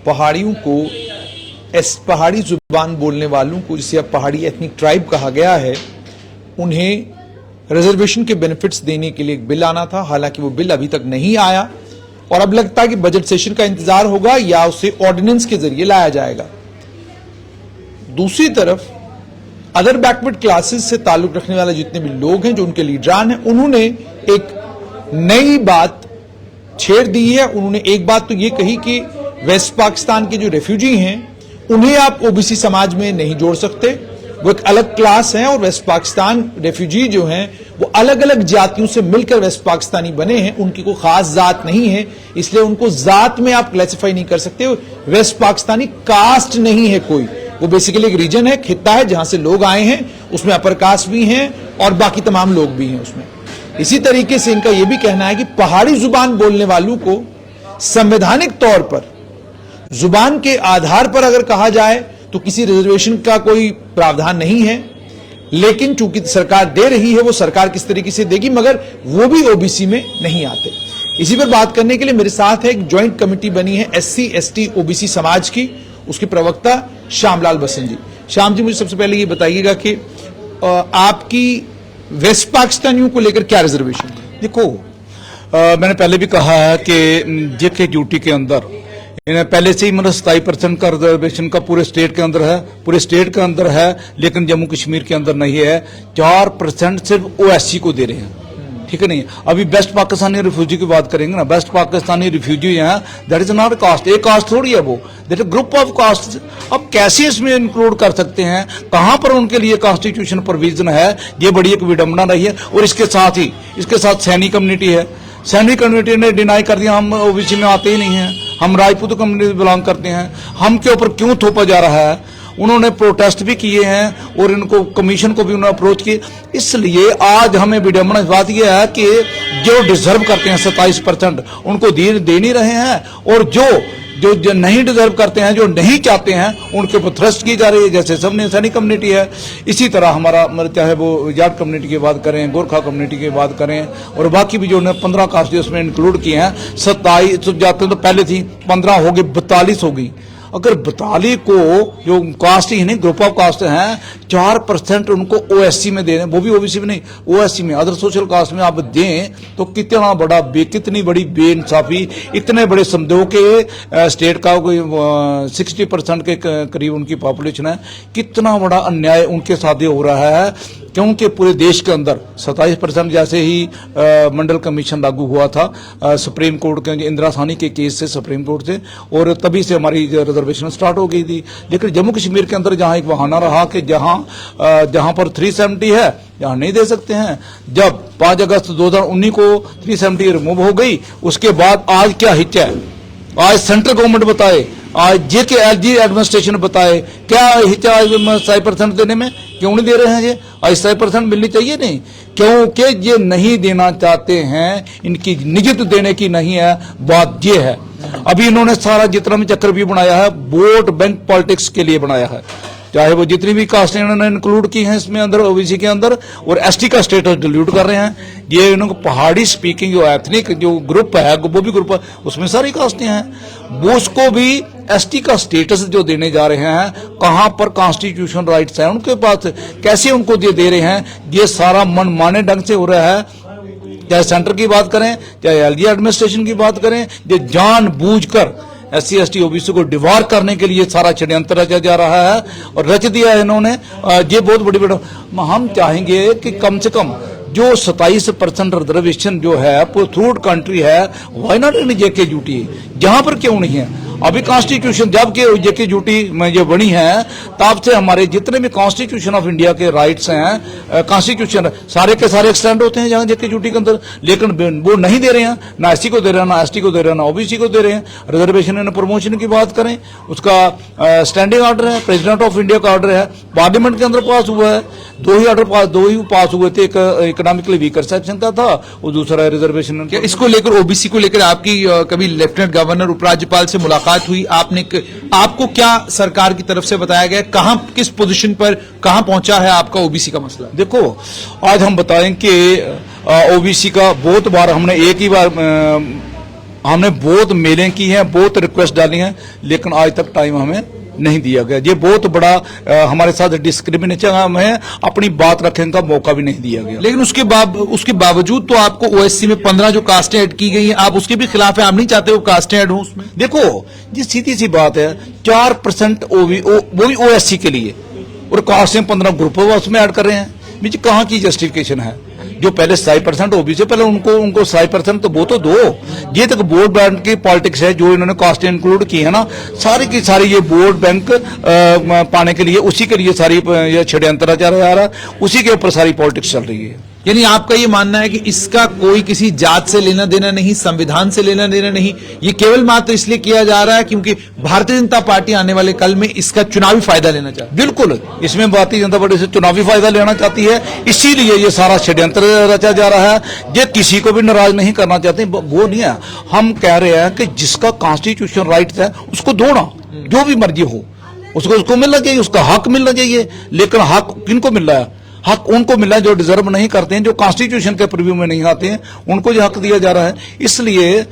पहाड़ियों को, पहाड़ी जुबान बोलने वालों को, जिसे अब पहाड़ी एथनिक ट्राइब कहा गया है, उन्हें रिजर्वेशन के बेनिफिट्स देने के लिए एक बिल आना था। हालांकि वो बिल अभी तक नहीं आया और अब लगता है कि बजट सेशन का इंतजार होगा या उसे ऑर्डिनेंस के जरिए लाया जाएगा। दूसरी तरफ अदर बैकवर्ड क्लासेस से ताल्लुक रखने वाले जितने भी लोग हैं, जो उनके लीडरान हैं, उन्होंने एक नई बात छेड़ दी है। उन्होंने एक बात तो ये कही कि वेस्ट पाकिस्तान के जो रेफ्यूजी हैं उन्हें आप ओबीसी समाज में नहीं जोड़ सकते, वो एक अलग क्लास है और वेस्ट पाकिस्तान रेफ्यूजी जो हैं वो अलग अलग जातियों से मिलकर वेस्ट पाकिस्तानी बने हैं, उनकी कोई खास जात नहीं है, इसलिए उनको जात में आप क्लासिफाई नहीं कर सकते। वेस्ट पाकिस्तानी कास्ट नहीं है कोई, वो बेसिकली एक रीजन है, खित्ता है जहां से लोग आए हैं, उसमें अपर कास्ट भी हैं और बाकी तमाम लोग भी हैं उसमें। इसी तरीके से इनका यह भी कहना है कि पहाड़ी जुबान बोलने वालों को संवैधानिक तौर पर जुबान के आधार पर अगर कहा जाए तो किसी रिजर्वेशन का कोई प्रावधान नहीं है, लेकिन चूंकि सरकार दे रही है, वो सरकार किस तरीके से देगी, मगर वो भी ओबीसी में नहीं आते। इसी पर बात करने के लिए मेरे साथ है एक ज्वाइंट कमेटी बनी है एससी एसटी ओबीसी समाज की, उसके प्रवक्ता श्यामलाल बसन जी। श्याम जी, मुझे सबसे पहले ये बताइएगा कि आपकी वेस्ट पाकिस्तानियों को लेकर क्या रिजर्वेशन है? देखो, मैंने पहले भी कहा है कि जेके ड्यूटी के अंदर पहले से ही मतलब 27% का रिजर्वेशन का पूरे स्टेट के अंदर है, लेकिन जम्मू कश्मीर के अंदर नहीं है। 4% सिर्फ ओएससी को दे रहे हैं, ठीक है नहीं। अभी बेस्ट पाकिस्तानी रिफ्यूजी की बात करेंगे ना, बेस्ट पाकिस्तानी रिफ्यूजी हैं, दैट इज नॉट कास्ट, एक कास्ट थोड़ी है वो, that is group of caste. अब कैसे इसमें इंक्लूड कर सकते हैं, कहां पर उनके लिए कॉन्स्टिट्यूशन प्रोविजन है, ये बड़ी एक विडंबना रही है। और इसके साथ सैनिक कम्युनिटी है, सैनिक कम्युनिटी ने डिनाई कर दिया, हम ओबीसी में आते ही नहीं हैं, हम राजपूत कम्युनिटी बिलोंग करते हैं, हम के ऊपर क्यों थोपा जा रहा है। उन्होंने प्रोटेस्ट भी किए हैं और इनको कमीशन को भी उन्होंने अप्रोच किए। इसलिए आज हमें विडंबना इस बात यह है कि जो डिजर्व करते हैं 27% उनको दे नहीं रहे हैं, और जो नहीं डिजर्व करते हैं, जो नहीं चाहते हैं, उनके ऊपर थ्रस्ट की जा रही है, जैसे सबने सैनिक कम्युनिटी है। इसी तरह हमारा चाहे वो जाट कम्युनिटी की बात करें, गोरखा कम्युनिटी की बात करें, और बाकी भी जो 15 कास्ट उसमें इंक्लूड किए हैं। 27 जाते तो पहले थी, 15 हो गई, 42 हो गई। अगर 42 को जो कास्ट ही नहीं, ग्रुप ऑफ कास्ट हैं, 4% उनको ओएससी में दे रहे हैं, वो भी ओबीसी में नहीं, ओएससी में, अदर सोशल कास्ट में आप दें तो कितनी बड़ी बेइंसाफी। इतने बड़े समझो के स्टेट का कोई 60% के करीब उनकी पॉपुलेशन है, कितना बड़ा अन्याय उनके साथ हो रहा है। क्योंकि पूरे देश के अंदर 27% जैसे ही मंडल कमीशन लागू हुआ था सुप्रीम कोर्ट के इंदिरा साहनी के केस से, सुप्रीम कोर्ट से, और तभी से हमारी रिजर्वेशन स्टार्ट हो गई थी। लेकिन जम्मू कश्मीर के अंदर जहां एक बहाना रहा कि जहां पर 370 है, यहां नहीं दे सकते हैं। जब 5 अगस्त 2019 को 370 रिमूव हो गई, उसके बाद आज क्या हिच है, आज सेंट्रल गवर्नमेंट बताए, आज जेकेएलजी एडमिनिस्ट्रेशन बताए, क्या हिचा 27% देने में, क्यों नहीं दे रहे हैं ये? आज 27% मिलनी चाहिए नहीं, क्योंकि ये नहीं देना चाहते हैं, इनकी निजत देने की नहीं है, बात ये है। अभी इन्होंने सारा जितना भी चक्कर भी बनाया है, वोट बैंक पॉलिटिक्स के लिए बनाया है। चाहे वो जितनी भी कास्ट इन्होंने इंक्लूड की हैं इसमें अंदर, ओबीसी के अंदर, और एसटी का स्टेटस डिल्यूट कर रहे हैं। ये इनको पहाड़ी स्पीकिंग जो एथनिक जो ग्रुप है, वो भी ग्रुप है, उसमें सारी कास्टें हैं, वो उसको भी एसटी का स्टेटस जो देने जा रहे हैं, कहां पर कॉन्स्टिट्यूशन राइट्स हैं उनके पास, कैसे उनको दे रहे हैं, ये सारा मनमाने ढंग से हो रहा है। चाहे सेंटर की बात करें, चाहे एलजी एडमिनिस्ट्रेशन की बात करें, ये जानबूझकर एससी एसटी ओबीसी को डिवार करने के लिए सारा षड्यंत्र रचा जा रहा है, और रच दिया है इन्होंने। ये बहुत बड़ी हम चाहेंगे कि कम से कम जो 27% रिजर्वेशन जो है थ्रू कंट्री है, why not in JK duty, जहां पर क्यों नहीं है। अभी कॉन्स्टिट्यूशन जब के जेके ड्यूटी में जो बनी है, तब से हमारे जितने भी कॉन्स्टिट्यूशन ऑफ इंडिया के राइट्स हैं, कॉन्स्टिट्यूशन सारे के सारे एक्सटेंड होते हैं जहां जेके ड्यूटी के अंदर, लेकिन वो नहीं दे रहे हैं, ना एससी को दे रहे हैं, ना एसटी को दे रहे हैं, ना ओबीसी को दे रहे हैं। रिजर्वेशन एंड प्रमोशन की बात करें, उसका स्टैंडिंग ऑर्डर है, प्रेसिडेंट ऑफ इंडिया का ऑर्डर है, पार्लियामेंट के अंदर पास हुआ है, दो ही पास हुए थे, एक इकोनॉमिकली वीकर सेक्शन का था और दूसरा रिजर्वेशन। इसको लेकर, ओबीसी को लेकर आपकी कभी लेफ्टिनेंट गवर्नर, उपराज्यपाल से मुलाकात हुई? आपको क्या सरकार की तरफ से बताया गया, कहां किस पोजीशन पर कहां पहुंचा है आपका ओबीसी का मसला? देखो, आज हम बताएं कि ओबीसी का बहुत बार हमने एक ही बार हमने बहुत मेलें की हैं, बहुत रिक्वेस्ट डाली हैं, लेकिन आज तक टाइम हमें नहीं दिया गया। ये बहुत बड़ा हमारे साथ डिस्क्रिमिनेशन, हमें अपनी बात रखने का मौका भी नहीं दिया गया। लेकिन उसके बावजूद तो आपको ओएससी में 15 जो कास्टें ऐड की गई हैं, आप उसके भी खिलाफ है, आप नहीं चाहते वो कास्टें ऐड हो उसमें? देखो, ये सीधी सी बात है, 4% वो भी ओएससी के लिए, और कास्ट से 15 ग्रुप उसमें ऐड कर रहे हैं। बीच कहाँ की जस्टिफिकेशन है? जो पहले 27% ओबीसी, पहले उनको 27% तो वो तो दो। ये तक वोट बैंक की पॉलिटिक्स है, जो इन्होंने कास्ट इंक्लूड की है ना, सारी की सारी ये वोट बैंक पाने के लिए, उसी के लिए सारी ये षड्यंत्र जा रहा है, उसी के ऊपर सारी पॉलिटिक्स चल रही है। यानी आपका ये मानना है कि इसका कोई किसी जात से लेना देना नहीं, संविधान से लेना देना नहीं, ये केवल मात्र इसलिए किया जा रहा है क्योंकि भारतीय जनता पार्टी आने वाले कल में इसका चुनावी फायदा लेना चाहती है? बिल्कुल, इसमें भारतीय जनता पार्टी से चुनावी फायदा लेना चाहती है, इसीलिए ये सारा षड्यंत्र रचा जा रहा है। ये किसी को भी नाराज नहीं करना चाहते, वो नहीं है। हम कह रहे हैं कि जिसका कॉन्स्टिट्यूशन राइट है उसको दो ना, जो भी मर्जी हो उसको मिलना चाहिए, उसका हक मिलना चाहिए। लेकिन हक किनको मिल रहा है? हक उनको मिला है जो डिजर्व नहीं करते हैं, जो कॉन्स्टिट्यूशन के प्रीव्यू में नहीं आते हैं, उनको जो हक दिया जा रहा है। इसलिए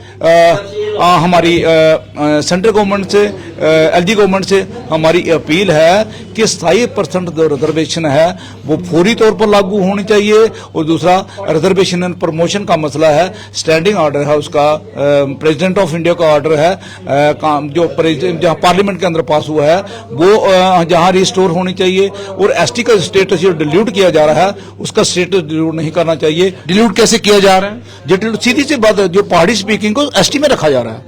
हमारी सेंट्रल गवर्नमेंट से, एलजी गवर्नमेंट से हमारी अपील है कि 27% जो रिजर्वेशन है वो फौरी तौर पर लागू होनी चाहिए। और दूसरा, रिजर्वेशन एंड प्रमोशन का मसला है, स्टैंडिंग ऑर्डर है उसका, प्रेसिडेंट ऑफ इंडिया का ऑर्डर है, जो जहां पार्लियामेंट के अंदर पास हुआ है वो जहां रिस्टोर होनी चाहिए। और एसटी का स्टेटस जो डिल्यूट किया जा रहा है उसका स्टेटस डिल्यूट नहीं करना चाहिए। डिल्यूट कैसे किया जा रहा है? जो सीधी सी बात है, जो पहाड़ी स्पीकिंग को एसटी में रखा जा रहा है,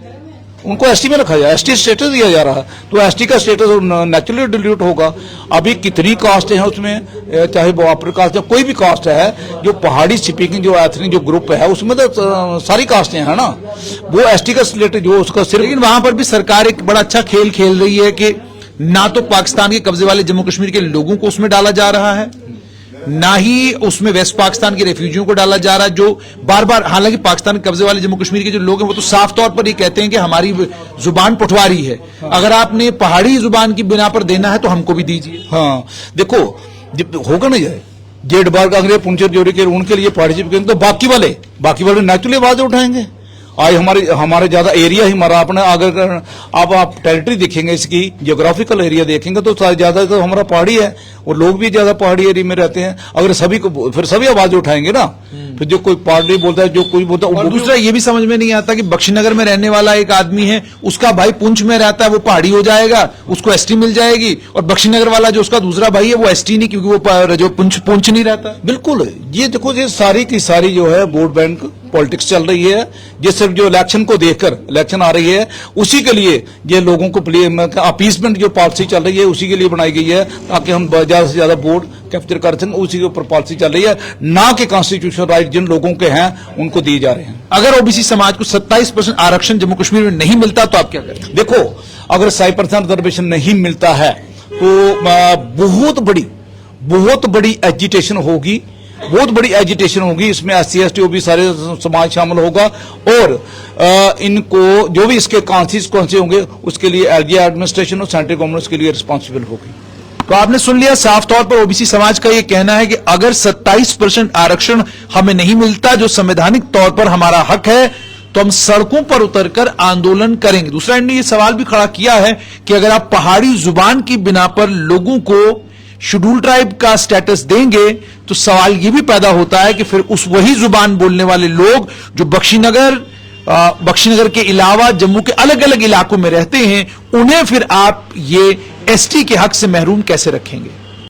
उनको एसटी में रखा जाए, एसटी स्टेटस दिया जा रहा है, तो एसटी का स्टेटस नेचुरली डिल्यूट होगा। अभी कितनी कास्ट है उसमें, चाहे वो अपर कास्ट है, कोई भी कास्ट है, जो पहाड़ी स्पीकिंग जो एथनिक जो ग्रुप है उसमें तो सारी कास्टें हैं ना, वो एसटी का स्टेटस जो उसका सिर्फ। लेकिन वहां पर भी सरकार एक बड़ा अच्छा खेल खेल रही है कि ना तो पाकिस्तान के कब्जे वाले जम्मू कश्मीर के लोगों को उसमें डाला जा रहा है, ना ही उसमें वेस्ट पाकिस्तान के रेफ्यूजियों को डाला जा रहा है, जो बार बार, हालांकि पाकिस्तान के कब्जे वाले जम्मू कश्मीर के जो लोग हैं वो तो साफ तौर पर ये कहते हैं कि हमारी जुबान पटवारी है, अगर आपने पहाड़ी जुबान की बिना पर देना है तो हमको भी दीजिए। हाँ, देखो होगा ना जाए जेड बार का अगर पुंचर जोड़ी के उनके लिए पार्टिसिपेट, तो बाकी वाले नेचुरली आवाज उठाएंगे। आज हमारे ज्यादा एरिया ही हमारा अपने, अगर आप टेरिटरी देखेंगे, इसकी जियोग्राफिकल एरिया देखेंगे तो ज्यादा तो हमारा पहाड़ी है, और लोग भी ज्यादा पहाड़ी एरिया में रहते हैं। अगर सभी को, फिर सभी आवाज उठाएंगे ना, फिर जो कोई पहाड़ी बोलता है, जो कोई बोलता है। और दूसरा ये भी समझ में नहीं आता कि बख्शीनगर में रहने वाला एक आदमी है, उसका भाई पुंछ में रहता है, वो पहाड़ी हो जाएगा, उसको एसटी मिल जाएगी, और बख्शीनगर वाला जो उसका दूसरा भाई है वो एसटी नहीं, क्योंकि वो जो पुंछ नहीं रहता। बिल्कुल, ये देखो, ये सारी की सारी जो है वोट बैंक पॉलिटिक्स चल रही है। ये सिर्फ जो इलेक्शन को देखकर, इलेक्शन आ रही है उसी के लिए ये लोगों को अपीसमेंट जो पॉलिसी चल रही है उसी के लिए बनाई गई है, ताकि हम ज्यादा से ज्यादा वोट कैप्चर कर सकें। उसी के ऊपर पॉलिसी चल रही है, ना कि कॉन्स्टिट्यूशनल राइट जिन लोगों के हैं उनको दिए जा रहे हैं। अगर ओबीसी समाज को 27% आरक्षण जम्मू कश्मीर में नहीं मिलता तो आप क्या करें? देखो, अगर 27% रिजर्वेशन नहीं मिलता है तो बहुत बड़ी एजिटेशन होगी, बहुत बड़ी एजिटेशन होगी। इसमें SC ST OBC सारे समाज शामिल होगा, और इनको जो भी इसके कॉन्सिक्वेंसेस होंगे उसके लिए एलजी एडमिनिस्ट्रेशन और सेंट्रल गवर्नमेंट उसके लिए रिस्पॉन्सिबल होगी। तो आपने सुन लिया, साफ तौर पर ओबीसी समाज का यह कहना है कि अगर 27% आरक्षण हमें नहीं मिलता, जो संवैधानिक तौर पर हमारा हक है, तो हम सड़कों पर उतरकर आंदोलन करेंगे। दूसरा, इन्होंने यह सवाल भी खड़ा किया है कि अगर आप पहाड़ी जुबान की बिना पर लोगों को शेड्यूल ट्राइब का स्टेटस देंगे तो सवाल यह भी पैदा होता है कि फिर उस वही जुबान बोलने वाले लोग जो बख्शीनगर के अलावा जम्मू के अलग अलग इलाकों में रहते हैं, उन्हें फिर आप ये एसटी के हक से महरूम कैसे रखेंगे?